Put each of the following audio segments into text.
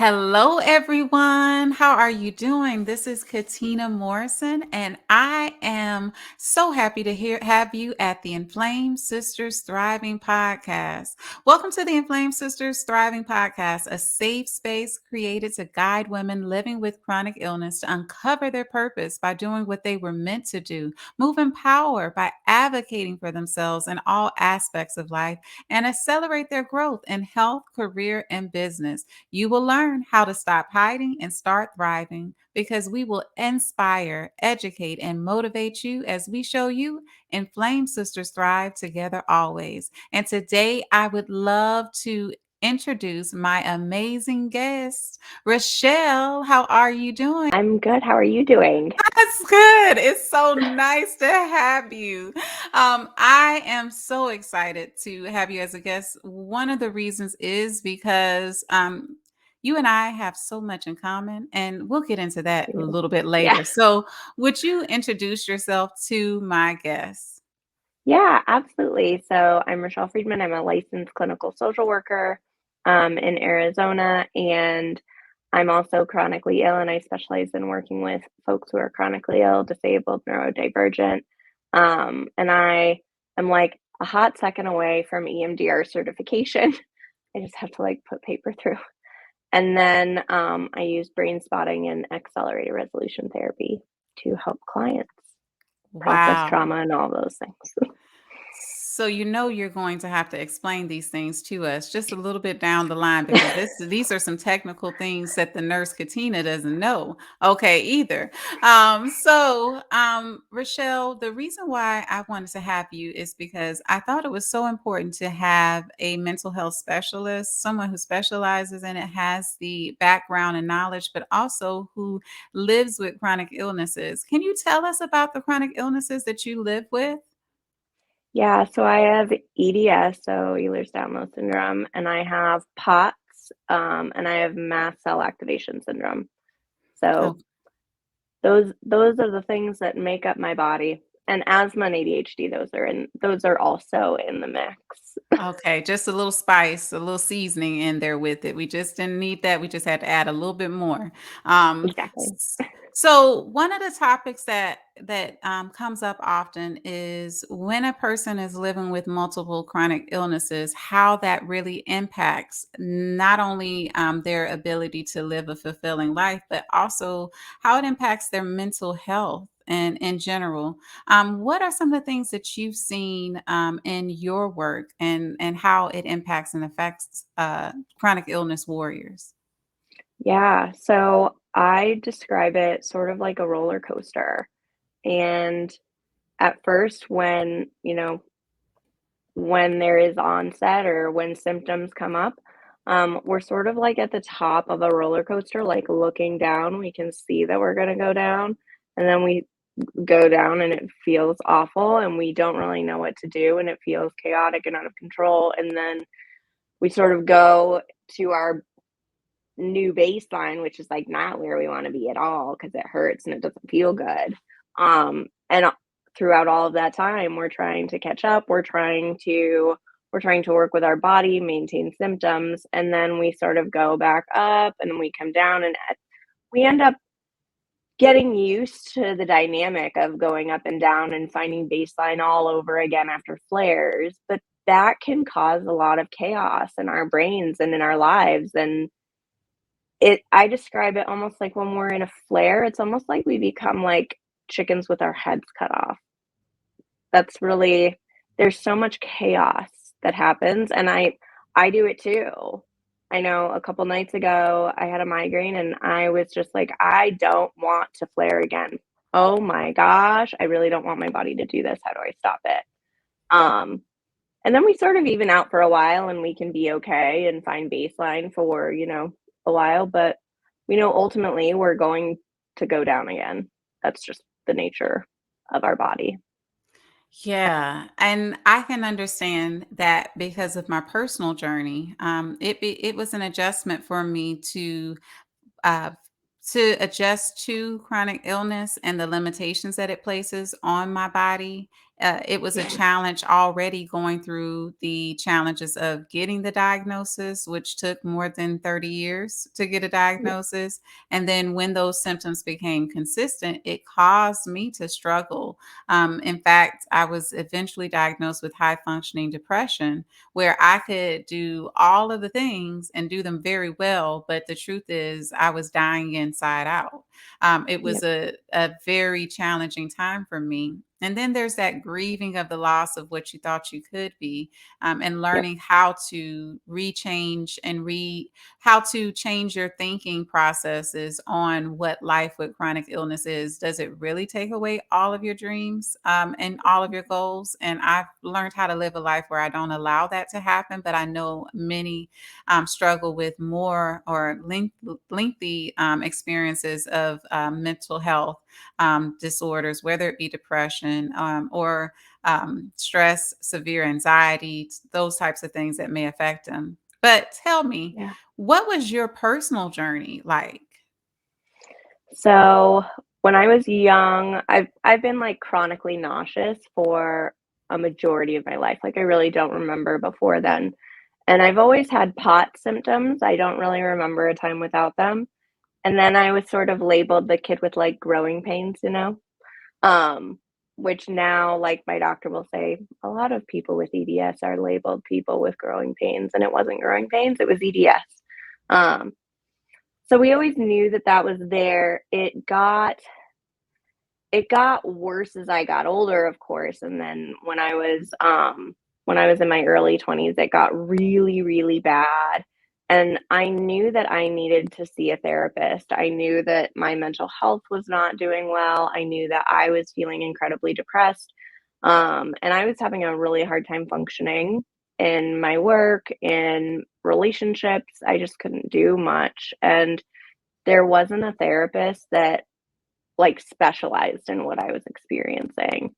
Hello, everyone. How are you doing? This is Katina Morrison, and I am so happy to have you at the Inflamed Sisters Thriving Podcast. Welcome to the Inflamed Sisters Thriving Podcast, a safe space created to guide women living with chronic illness to uncover their purpose by doing what they were meant to do, move in power by advocating for themselves in all aspects of life, and accelerate their growth in health, career, and business. You will learn how to stop hiding and start thriving because we will inspire, educate, and motivate you as we show you Inflame Sisters thrive together always. And today I would love to introduce my amazing guest, Rachelle. How are you doing? I'm good. How are you doing? That's good. It's so nice to have you. I am so excited to have you as a guest. One of the reasons is because you and I have so much in common, and we'll get into that a You. little bit Yeah. later. So, would you introduce yourself to my guest? Yeah, absolutely. So I'm Rochelle Friedman. I'm a licensed clinical social worker in Arizona, and I'm also chronically ill, and I specialize in working with folks who are chronically ill, disabled, neurodivergent. And I am like a hot second away from EMDR certification. I just have to like put paper through. And then I use brain spotting and accelerated resolution therapy to help clients process Wow. trauma and all those things. So you know you're going to have to explain these things to us just a little bit down the line because these are some technical things that the nurse Katina doesn't know. Okay, either. Rochelle, the reason why I wanted to have you is because I thought it was so important to have a mental health specialist, someone who specializes in it, has the background and knowledge, but also who lives with chronic illnesses. Can you tell us about the chronic illnesses that you live with? Yeah, so I have EDS, so Ehlers Danlos Syndrome, and I have POTS, and I have mast cell activation syndrome. So those are the things that make up my body. And asthma and ADHD, those are also in the mix. Okay, just a little spice, a little seasoning in there with it. We just didn't need that. We just had to add a little bit more. Exactly. So one of the topics that comes up often is when a person is living with multiple chronic illnesses, how that really impacts not only their ability to live a fulfilling life, but also how it impacts their mental health and in general. What are some of the things that you've seen in your work and how it impacts and affects chronic illness warriors? Yeah, so I describe it sort of like a roller coaster. And at first, when there is onset or when symptoms come up, we're sort of like at the top of a roller coaster, like looking down, we can see that we're going to go down, and then we go down and it feels awful, and we don't really know what to do, and it feels chaotic and out of control. And then we sort of go to our new baseline, which is like not where we want to be at all because it hurts and it doesn't feel good. And throughout all of that time, we're trying to catch up. We're trying to work with our body, maintain symptoms, and then we sort of go back up and then we come down, and we end up getting used to the dynamic of going up and down and finding baseline all over again after flares. But that can cause a lot of chaos in our brains and in our lives. And I describe it almost like when we're in a flare, it's almost like we become like chickens with our heads cut off. That's really There's so much chaos that happens, and I do it too. I know a couple nights ago, I had a migraine and I was just like, "I don't want to flare again. Oh my gosh, I really don't want my body to do this. How do I stop it?" Um, and then we sort of even out for a while and we can be okay and find baseline for, a while, but we know ultimately we're going to go down again. That's just the nature of our body. Yeah, and I can understand that because of my personal journey. It was an adjustment for me uh, to adjust to chronic illness and the limitations that it places on my body it was a challenge already going through the challenges of getting the diagnosis, which took more than 30 years to get a Yeah. diagnosis. And then when those symptoms became consistent, it caused me to struggle. In fact, I was eventually diagnosed with high functioning depression, where I could do all of the things and do them very well. But the truth is, I was dying inside out. It Yeah. was a very challenging time for me. And then there's that grieving of the loss of what you thought you could be, and Yep. learning how to rechange and how to change your thinking processes on what life with chronic illness is. Does it really take away all of your dreams, and all of your goals? And I've learned how to live a life where I don't allow that to happen, but I know many struggle with more or lengthy experiences of mental health disorders, whether it be depression, or stress, severe anxiety, those types of things that may affect them. But tell me, Yeah. what was your personal journey like? So when I was young, I've been like chronically nauseous for a majority of my life. Like I really don't remember before then. And I've always had pot symptoms. I don't really remember a time without them. And then I was sort of labeled the kid with like growing pains, you know? Um, which now, like my doctor will say, a lot of people with EDS are labeled people with growing pains, and it wasn't growing pains, it was EDS. Um, so we always knew that that was there. It got worse as I got older, of course, and then when I was in my early 20s, it got really, really bad, and I knew that I needed to see a therapist. I knew that my mental health was not doing well. I knew that I was feeling incredibly depressed, and I was having a really hard time functioning in my work, in relationships. I just couldn't do much, and there wasn't a therapist that like specialized in what I was experiencing.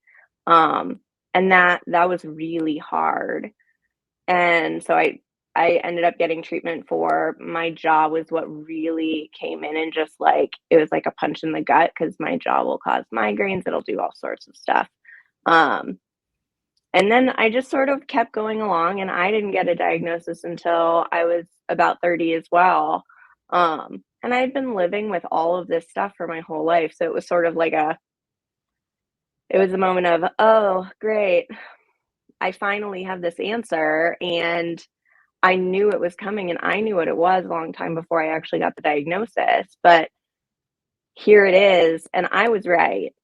Um, and that was really hard. And so I ended up getting treatment for my jaw was what really came in and just like it was like a punch in the gut because my jaw will cause migraines, it'll do all sorts of stuff. Um, and then I just sort of kept going along and I didn't get a diagnosis until I was about 30 as well. And I had been living with all of this stuff for my whole life. So it was sort of like it was a moment of, oh, great. I finally have this answer. And I knew it was coming and I knew what it was a long time before I actually got the diagnosis. But here it is. And I was right.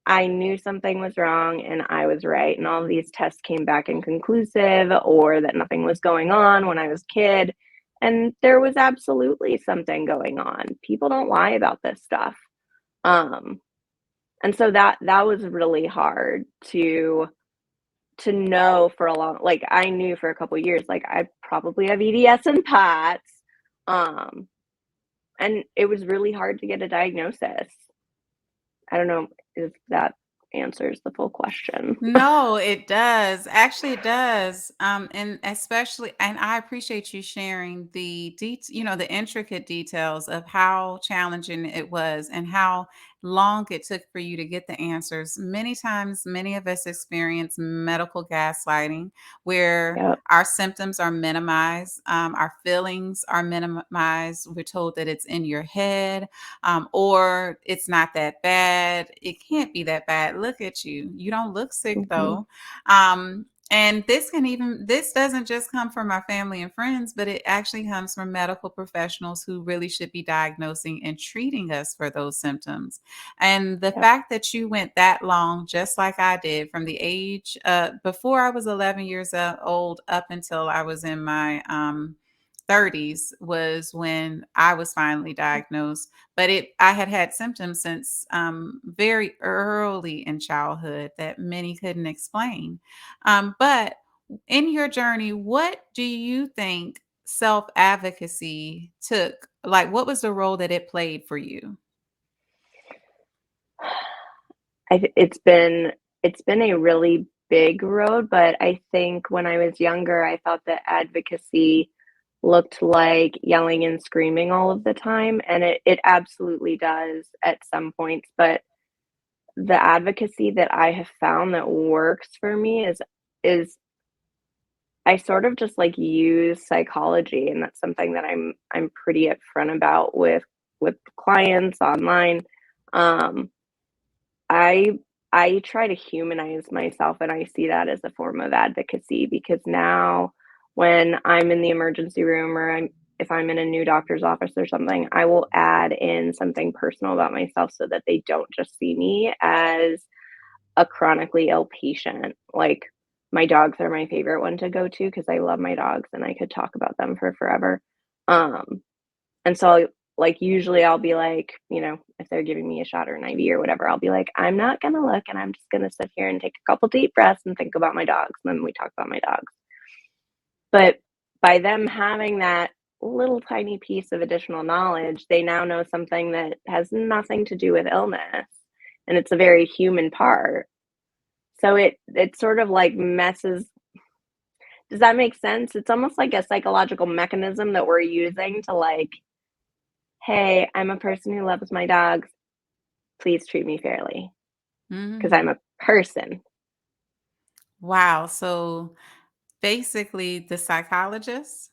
I knew something was wrong and I was right. And all of these tests came back inconclusive or that nothing was going on when I was a kid. And there was absolutely something going on. People don't lie about this stuff. Um, and so that was really hard to know for a long like I knew for a couple years like I probably have EDS and POTS. Um, and it was really hard to get a diagnosis. I don't know if that answers the full question. No, it does. Actually, it does. And especially, and I appreciate you sharing the intricate details of how challenging it was and how long it took for you to get the answers. Many times, many of us experience medical gaslighting where Yep. our symptoms are minimized, our feelings are minimized. We're told that it's in your head, or it's not that bad. It can't be that bad. Look at you. You don't look sick Mhm. though. And this doesn't just come from our family and friends, but it actually comes from medical professionals who really should be diagnosing and treating us for those symptoms. And the Yep. fact that you went that long, just like I did, from the age before I was 11 years old up until I was in my 30s was when I was finally diagnosed. But I had had symptoms since very early in childhood that many couldn't explain. But in your journey, what do you think self advocacy took? Like, what was the role that it played for you? It's been a really big road, but I think when I was younger, I thought that advocacy looked like yelling and screaming all of the time, and it absolutely does at some points, but the advocacy that I have found that works for me is I sort of just, like, use psychology, and that's something that I'm pretty upfront about with clients online. Um, I I try to humanize myself, and I see that as a form of advocacy because now when I'm in the emergency room or if I'm in a new doctor's office or something, I will add in something personal about myself so that they don't just see me as a chronically ill patient. Like, my dogs are my favorite one to go to because I love my dogs and I could talk about them for forever. Um, and so, like, usually I'll be like, if they're giving me a shot or an IV or whatever, I'll be like, I'm not gonna look and I'm just gonna sit here and take a couple deep breaths and think about my dogs. And then we talk about my dogs. But by them having that little tiny piece of additional knowledge, they now know something that has nothing to do with illness. And it's a very human part. So it sort of like messes. Does that make sense? It's almost like a psychological mechanism that we're using to like, "Hey, I'm a person who loves my dogs. Please treat me fairly because 'cause I'm Mhm. a person." Wow. So basically, the psychologist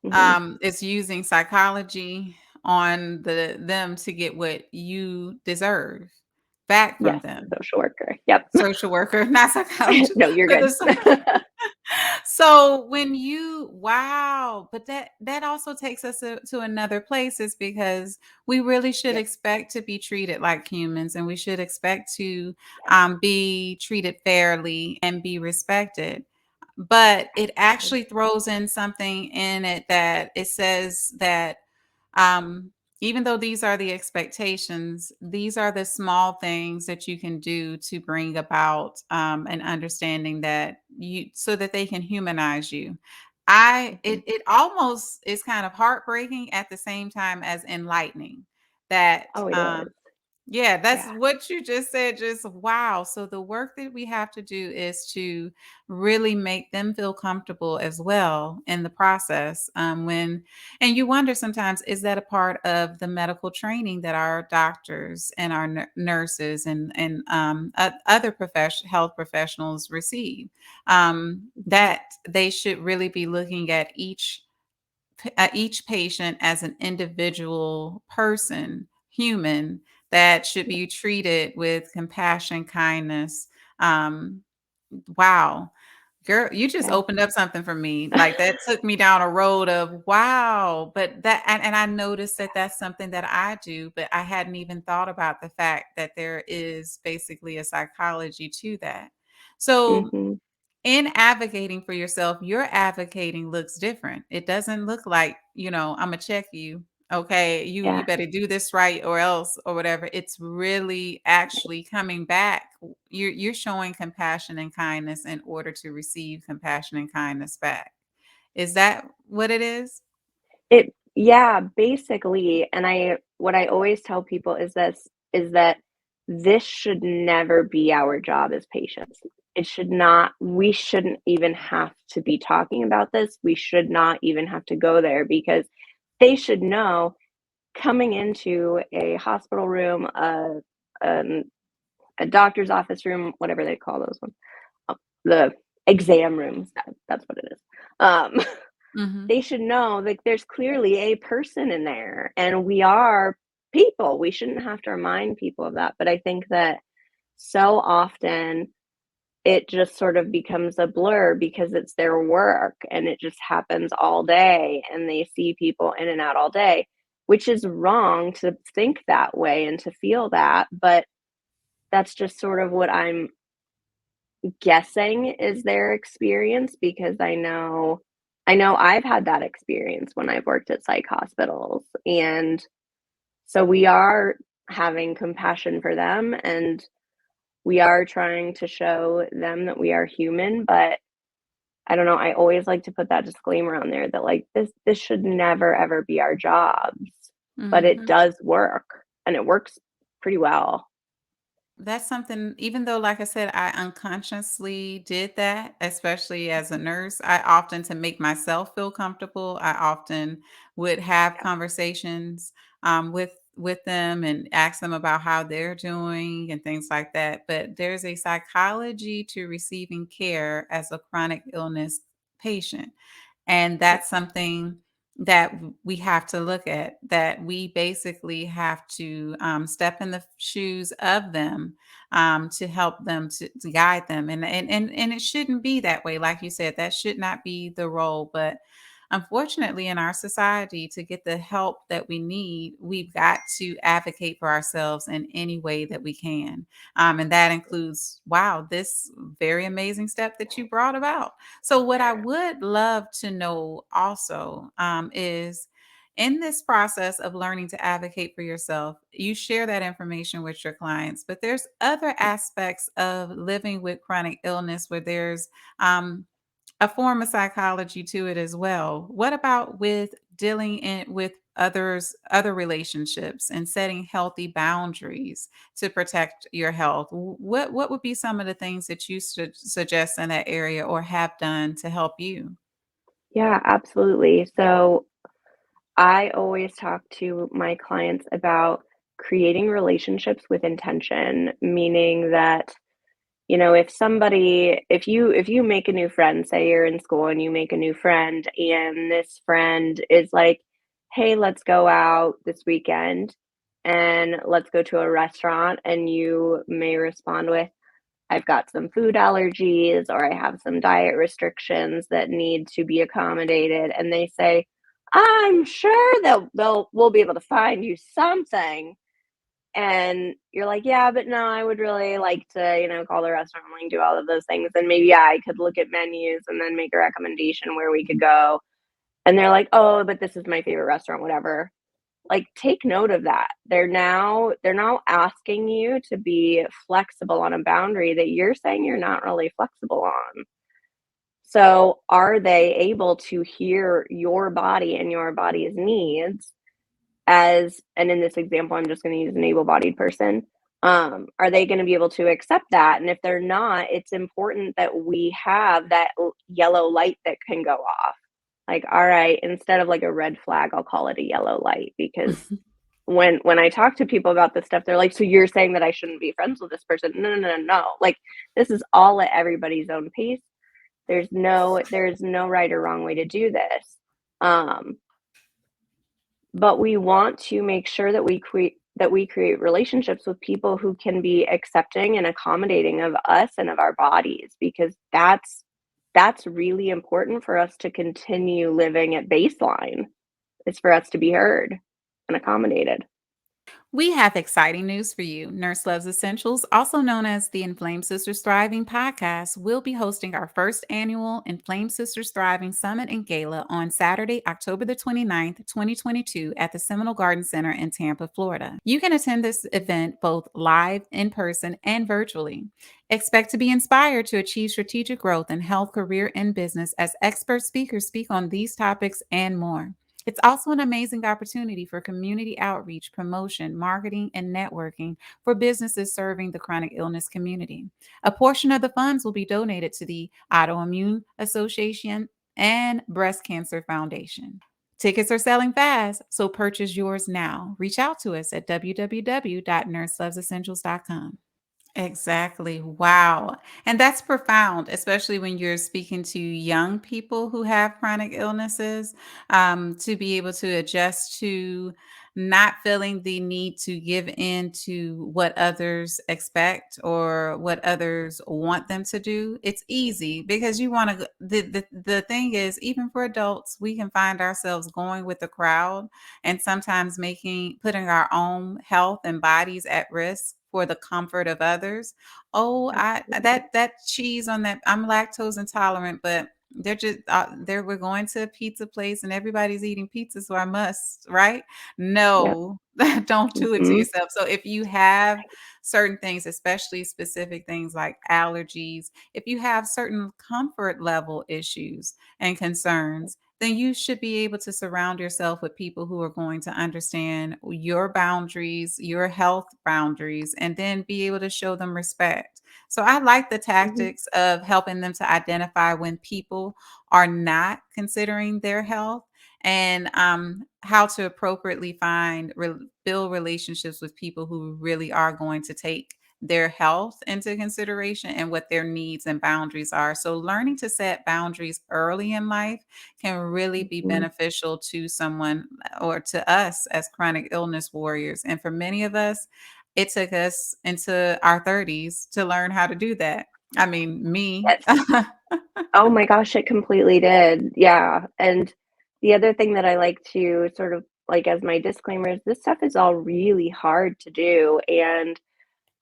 Mhm. is using psychology on them to get what you deserve back from Yes, them. social worker. Yep. Social worker, not psychologist, No, you're but good. so when you wow, but that also takes us to another place is because we really should Yep. expect to be treated like humans and we should expect to Yes, be treated fairly and be respected. But it absolutely. actually throws in something in it that it says that um, even though these are the expectations, these are the small things that you can do to bring about an understanding that you so that they can humanize you. Mhm. It almost is kind of heartbreaking at the same time as enlightening that Oh, it is. yeah, that's Yeah. what you just said. Just wow. So the work that we have to do is to really make them feel comfortable as well in the process. And you wonder sometimes, is that a part of the medical training that our doctors and our nurses and other health professionals receive? Mhm. That they should really be looking at each patient as an individual person, human, that should Yep. be treated with compassion, kindness. Um, wow. Girl, you just Yeah. opened up something for me. Like that took me down a road of wow. But and I noticed that that's something that I do, but I hadn't even thought about the fact that there is basically a psychology to that. So Mhm. in advocating for yourself, your advocating looks different. It doesn't look like, I'm gonna check you. Okay, you Yeah. better do this right or else or whatever. It's really actually coming back. You're showing compassion and kindness in order to receive compassion and kindness back. Is that what it is? Yeah, basically, and what I always tell people is that this should never be our job as patients. It should not we shouldn't even have to be talking about this. We should not even have to go there because they should know coming into a hospital room, um, a doctor's office room, whatever they call those ones, the exam rooms, that's what it is. Um, Mhm. they should know, like, there's clearly a person in there, and we are people. We shouldn't have to remind people of that, but I think that so often it just sort of becomes a blur because it's their work and it just happens all day and they see people in and out all day, which is wrong to think that way and to feel that, but that's just sort of what I'm guessing is their experience because I know I've had that experience when I've worked at psych hospitals, and so we are having compassion for them, and we are trying to show them that we are human, but I don't know, I always like to put that disclaimer on there that, like, this should never ever be our jobs, but it Mhm. does work, and it works pretty well. That's something, even though, like I said, I unconsciously did that, especially as a nurse, I often, to make myself feel comfortable, I often would have Yeah. conversations with with them and ask them about how they're doing and things like that. But there's a psychology to receiving care as a chronic illness patient. And Yeah. that's something that we have to look at, that we basically have to step in the shoes of them, to help them, to guide them. And it shouldn't be that way. Like you said, that should not be the role. But unfortunately, in our society, to get the help that we need, we've got to advocate for ourselves in any way that we can. And that includes, wow, this very amazing step that you brought about. So, what I would love to know also, is in this process of learning to advocate for yourself, you share that information with your clients, but there's other aspects of living with chronic illness where there's um, a form of psychology to it as well. What about with dealing with other relationships and setting healthy boundaries to protect your health? What would be some of the things that you suggest in that area or have done to help you? Yeah, absolutely. So I always talk to my clients about creating relationships with intention, meaning that, if you make a new friend, say you're in school and you make a new friend, and this friend is like, "Hey, let's go out this weekend and let's go to a restaurant," and you may respond with, "I've got some food allergies or I have some diet restrictions that need to be accommodated," and they say, "I'm sure we'll be able to find you something." And you're like, "Yeah, but no, I would really like to, call the restaurant and do all of those things. And maybe, yeah, I could look at menus and then make a recommendation where we could go." And they're like, "Oh, but this is my favorite restaurant, whatever." Like, take note of that. They're now asking you to be flexible on a boundary that you're saying you're not really flexible on. So, are they able to hear your body and your body's needs and in this example, I'm just gonna use an able-bodied person. Are they gonna be able to accept that? And if they're not, it's important that we have that yellow light that can go off. Like, all right, instead of like a red flag, I'll call it a yellow light because when I talk to people about this stuff, they're like, "So you're saying that I shouldn't be friends with this person?" No, no, no, no, no. Like, this is all at everybody's own pace. There's no right or wrong way to do this. Um, but we want to make sure that we create relationships with people who can be accepting and accommodating of us and of our bodies, because that's really important for us to continue living at baseline. Is for us to be heard and accommodated. We have exciting news for you. Nurse Loves Essentials, also known as the Inflamed Sisters Thriving podcast, will be hosting our first annual Inflamed Sisters Thriving Summit and Gala on Saturday, October the 29th, 2022 at the Seminole Garden Center in Tampa, Florida. You can attend this event both live, in person, and virtually. Expect to be inspired to achieve strategic growth in health, career, and business as expert speakers speak on these topics and more. It's also an amazing opportunity for community outreach, promotion, marketing, and networking for businesses serving the chronic illness community. A portion of the funds will be donated to the Autoimmune Association and Breast Cancer Foundation. Tickets are selling fast, so purchase yours now. Reach out to us at www.nurselovesessentials.com. Exactly. Wow. And that's profound, especially when you're speaking to young people who have chronic illnesses, to be able to adjust to not feeling the need to give in to what others expect or what others want them to do. It's easy because you want to, the thing is, even for adults, we can find ourselves going with the crowd and sometimes putting our own health and bodies at risk for the comfort of others. Oh, I Absolutely. that cheese on that. I'm lactose intolerant, but they're just there. We're going to a pizza place and everybody's eating pizza, so I must, right? Yep. No, don't do it to Mhm. yourself. So if you have certain things, especially specific things like allergies, if you have certain comfort level issues and concerns, then you should be able to surround yourself with people who are going to understand your boundaries, your health boundaries, and then be able to show them respect. So I like the Mhm. tactics of helping them to identify when people are not considering their health and how to appropriately build relationships with people who really are going to take their health into consideration and what their needs and boundaries are. So, learning to set boundaries early in life can really be Mhm. beneficial to someone or to us as chronic illness warriors. And for many of us, it took us into our 30s to learn how to do that. I mean, me. Yes. Oh my gosh, it completely did. Yeah, and the other thing that I like to sort of like as my disclaimer is this stuff is all really hard to do, and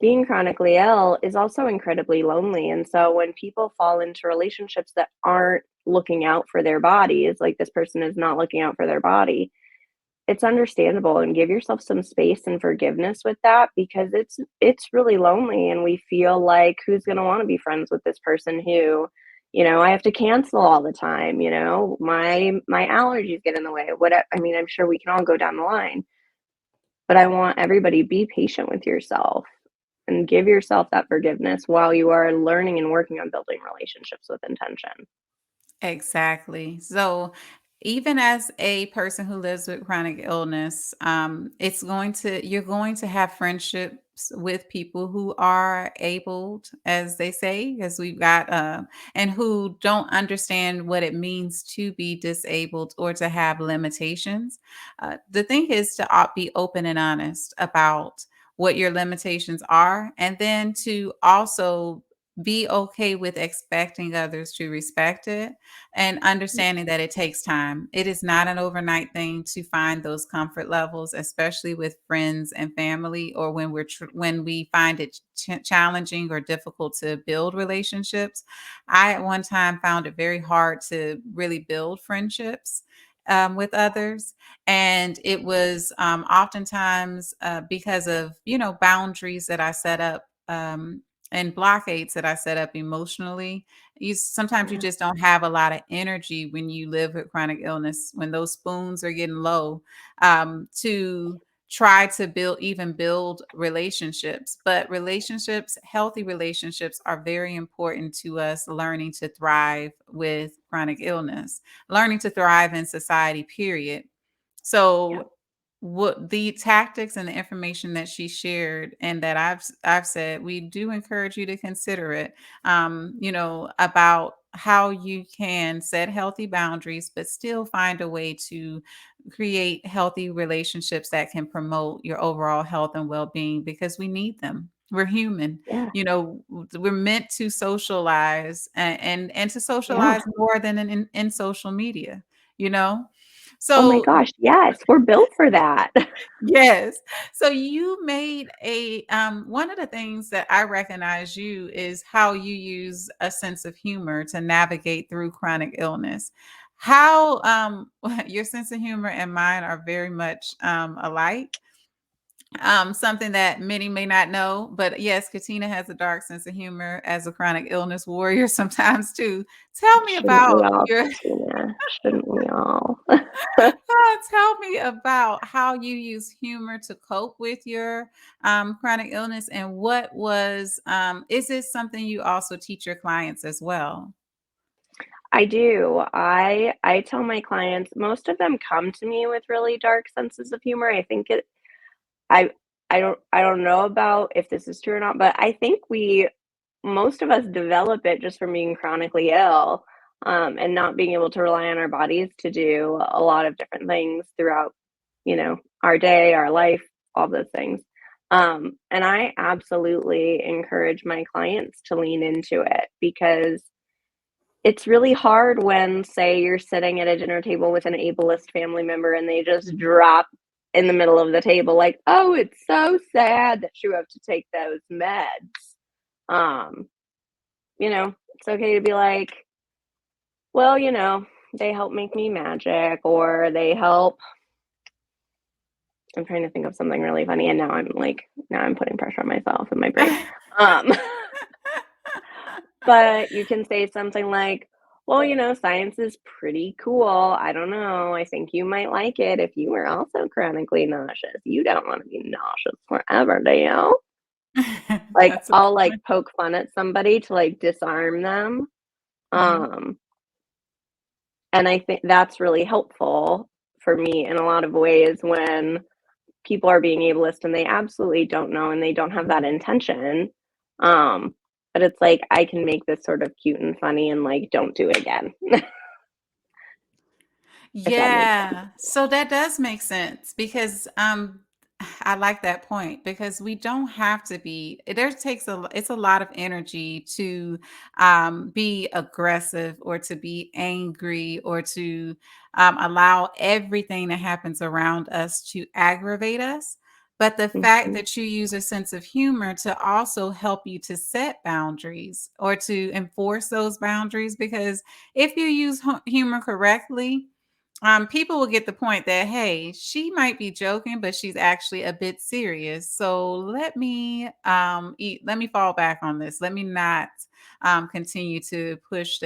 being chronically ill is also incredibly lonely, and so when people fall into relationships that aren't looking out for their bodies, like this person is not looking out for their body, it's understandable, and give yourself some space and forgiveness with that because it's really lonely and we feel like who's going to want to be friends with this person who, I have to cancel all the time, my allergies get in the way. What I mean, I'm sure we can all go down the line, but I want everybody be patient with yourself and give yourself that forgiveness while you are learning and working on building relationships with intention. Exactly. So, even as a person who lives with chronic illness, you're going to have friendships with people who are abled, as they say, because we've got, and who don't understand what it means to be disabled or to have limitations. The thing is to be open and honest about what your limitations are, and then to also be okay with expecting others to respect it and understanding that it takes time. It is not an overnight thing to find those comfort levels, especially with friends and family, or when when we find it challenging or difficult to build relationships. I at one time found it very hard to really build friendships with others, and it was oftentimes because of boundaries that I set up. And blockades that I set up emotionally. Sometimes you Yeah, just don't have a lot of energy when you live with chronic illness, when those spoons are getting low, to try to build relationships. But relationships, healthy relationships, are very important to us learning to thrive with chronic illness, learning to thrive in society, period. yeah, So what the tactics and the information that she shared and that I've said, we do encourage you to consider it. About how you can set healthy boundaries, but still find a way to create healthy relationships that can promote your overall health and well-being because we need them. We're human. yeah, We're meant to socialize and to yeah. socialize more than in social media, you know? Oh my So gosh, yes, we're built for that. yes. So you made a one of the things that I recognize you is how you use a sense of humor to navigate through chronic illness. How your sense of humor and mine are very much alike. Something that many may not know, but yes, Katina has a dark sense of humor as a chronic illness warrior sometimes too. Tell me Shouldn't we about all, your Katina? Shouldn't we all? tell me about how you use humor to cope with your chronic illness, and what was is this something you also teach your clients as well? I do. I tell my clients most of them come to me with really dark senses of humor. I think it I I don't know about if this is true or not, but I think we most of us develop it just from being chronically ill, and not being able to rely on our bodies to do a lot of different things throughout, our day, our life, all those things. And I absolutely encourage my clients to lean into it because it's really hard when, say, you're sitting at a dinner table with an ableist family member and they just drop in the middle of the table, like, oh, it's so sad that you have to take those meds. Um, it's okay to be like, well, they help make me magic, or they help. I'm trying to think of something really funny, and now I'm putting pressure on myself and my brain. Um, but you can say something like, well, science is pretty cool. I don't know. I think you might like it if you were also chronically nauseous. You don't want to be nauseous forever, do you? Like, That's a I'll point. poke fun at somebody to disarm them. Mhm. Um, and I think that's really helpful. for me in a lot of ways when people are being ableist and they absolutely don't know and they don't have that intention. Um, but it's like I can make this sort of cute and funny and like don't do it again, if that makes sense. Yeah. So that does make sense because I like that point because we don't have to be it's a lot of energy to be aggressive or to be angry or to allow everything that happens around us to aggravate us. But the fact Mhm. that you use a sense of humor to also help you to set boundaries or to enforce those boundaries, because if you use humor correctly, people will get the point that, hey, she might be joking, but she's actually a bit serious. So let me fall back on this. Let me not continue to push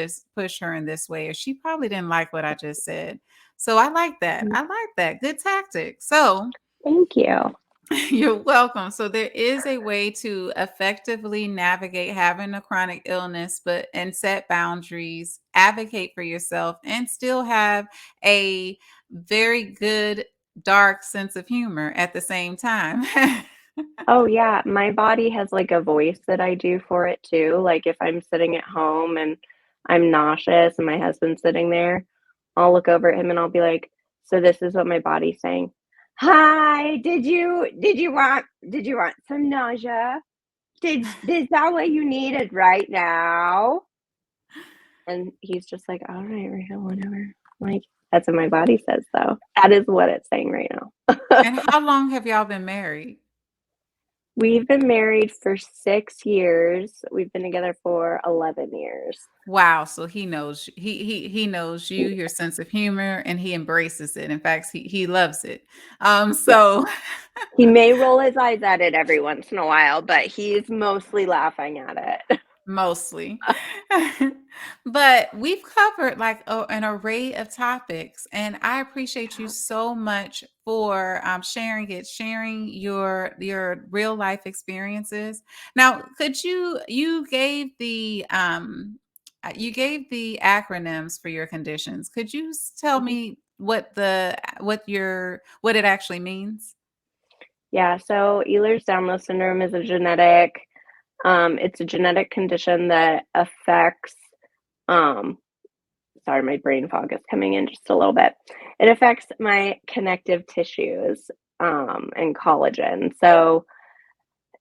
her in this way. Or she probably didn't like what I just said. So I like that. Mhm. I like that. Good tactic. So Thank you. you're welcome. So there is a way to effectively navigate having a chronic illness, but and set boundaries, advocate for yourself, and still have a very good dark sense of humor at the same time. Oh, yeah, my body has, like, a voice that I do for it too, like, if I'm sitting at home and I'm nauseous and my husband's sitting there, I'll look over at him and I'll be like, "So this is what my body's saying. Hi, did you want some nausea? Is that what you needed right now?" And he's just like, "Alright, Rachel, whatever." Like, that's what my body says, though. That is what it's saying right now. And how long have y'all been married? We've been married for 6 years. We've been together for 11 years. Wow, so he knows he knows you, Y your sense of humor, and he embraces it. In fact, he loves it. Yes. So He may roll his eyes at it every once in a while, but he's mostly laughing at it. mostly. But we've covered like an array of topics, and I appreciate you so much for sharing your real life experiences. Now, could you gave the acronyms for your conditions. Could you tell Mhm. me what it actually means? Yeah, so Ehlers Danlos Syndrome is it's a genetic condition that affects, um sorry, my brain fog is coming in just a little bit. It affects my connective tissues, and collagen, so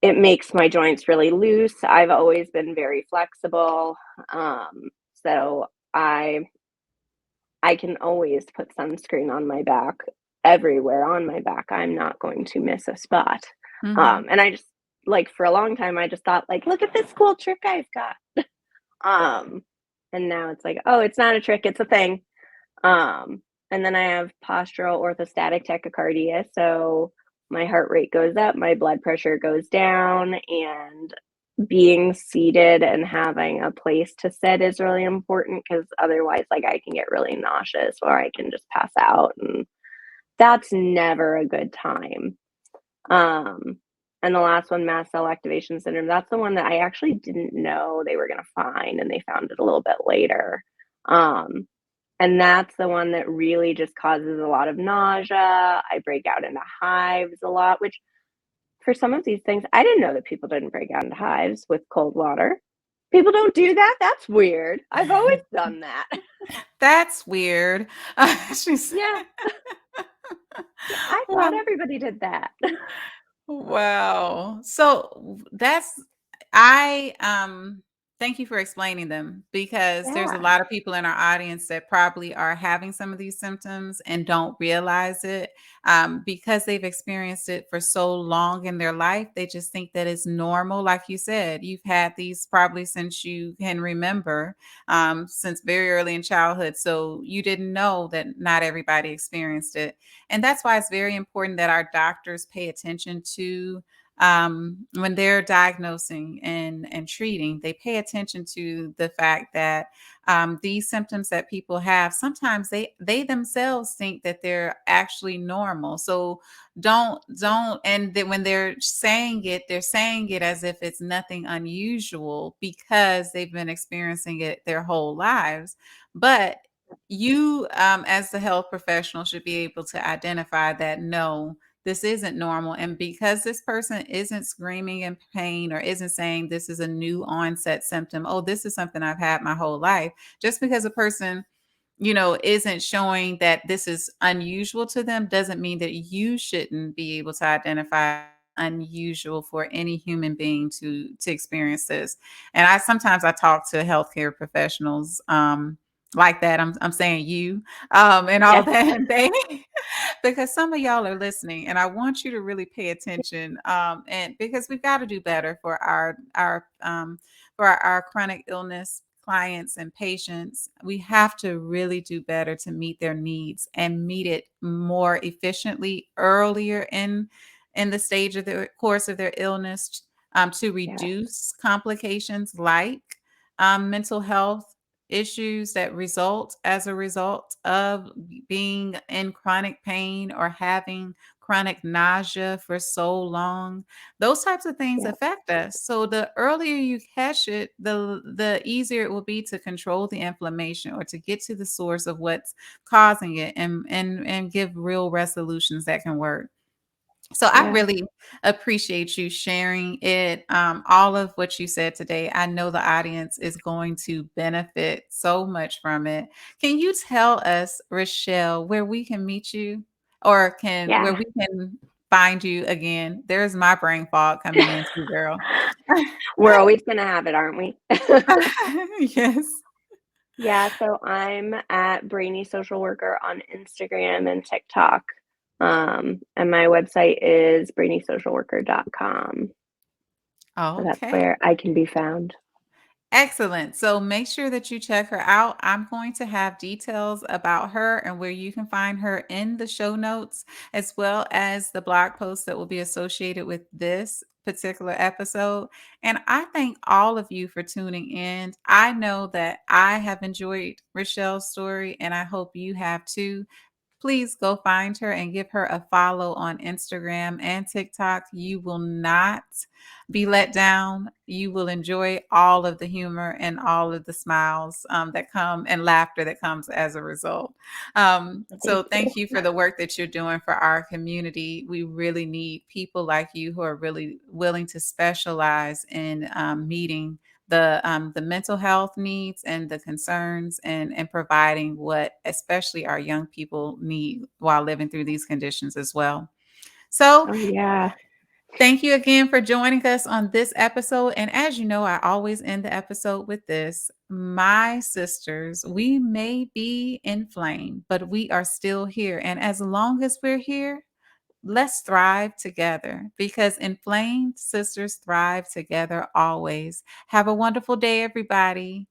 it makes my joints really loose. I've always been very flexible, so I can always put sunscreen on my back, everywhere on my back. I'm not going to miss a spot. Mhm. And I just like for a long time I just thought like, look at this cool trick I've got. Um, and now it's like, oh, it's not a trick, it's a thing. And then I have postural orthostatic tachycardia, so my heart rate goes up, my blood pressure goes down, and being seated and having a place to sit is really important because otherwise, like, I can get really nauseous or I can just pass out, and that's never a good time. Um, and the last one, mast cell activation syndrome, that's the one that I actually didn't know they were gonna find, and they found it a little bit later. Um, and that's the one that really just causes a lot of nausea. I break out into hives a lot, which for some of these things, I didn't know that people didn't break out into hives with cold water. People don't do that? That's weird. I've always done that. That's weird. She's Yeah, yeah, I thought Well, everybody did that. wow. So that's I thank you for explaining them because there's a Yeah. lot of people in our audience that probably are having some of these symptoms and don't realize it because they've experienced it for so long in their life. They just think that it's normal. Like you said, you've had these probably since you can remember, since very early in childhood. So you didn't know that not everybody experienced it. And that's why it's very important that our doctors pay attention to when they're diagnosing and treating. They pay attention to the fact that these symptoms that people have, sometimes they themselves think that they're actually normal. So don't and that when they're saying it as if it's nothing unusual because they've been experiencing it their whole lives. But you, as the health professional, should be able to identify that no, this isn't normal. And because this person isn't screaming in pain or isn't saying this is a new onset symptom, oh, this is something I've had my whole life, just because a person, isn't showing that this is unusual to them doesn't mean that you shouldn't be able to identify unusual for any human being to experience this. And I talk to healthcare professionals like that. I'm saying you and all Yeah, that and they because some of y'all are listening and I want you to really pay attention and because we've got to do better for our chronic illness clients and patients. We have to really do better to meet their needs and meet it more efficiently earlier in the stage of the course of their illness to yeah, reduce complications like mental health issues that result as a result of being in chronic pain or having chronic nausea for so long. Those types of things yeah. affect us. So the earlier you catch it, the easier it will be to control the inflammation or to get to the source of what's causing it and give real resolutions that can work. So I Yeah. really appreciate you sharing it, all of what you said today. I know the audience is going to benefit so much from it. Can you tell us, Rachelle, where we can meet you or where Yeah. we can find you again? There's my brain fog coming in too, girl. We're always gonna have it, aren't we? Yes. Yeah, so I'm at Brainy Social Worker on Instagram and TikTok. And my website is brainysocialworker.com. So that's Okay. where I can be found. Excellent. So make sure that you check her out. I'm going to have details about her and where you can find her in the show notes, as well as the blog post that will be associated with this particular episode. And I thank all of you for tuning in. I know that I have enjoyed Rochelle's story, and I hope you have too. Please go find her and give her a follow on Instagram and TikTok. You will not be let down. You will enjoy all of the humor and all of the smiles that come and laughter that comes as a result. Thank So, you. thank you for the work that you're doing for our community. We really need people like you who are really willing to specialize in meeting the mental health needs and the concerns and providing what especially our young people need while living through these conditions as well. So Oh, yeah. thank you again for joining us on this episode. And as you know, I always end the episode with this. My sisters, we may be inflamed, but we are still here. And as long as we're here, let's thrive together because inflamed sisters thrive together always. Have a wonderful day, everybody.